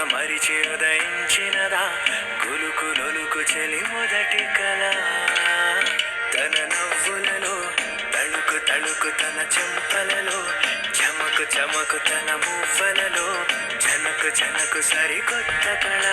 మరిచి ఉదయించినదా కులుకు నొలుకు చెలి మొదటి కళ తన నవ్వులలో తళుకు తళుకు తన చెంపలలో చమకు చమకు తన మువ్వలలో జనకు జనకు సరికొత్త కళ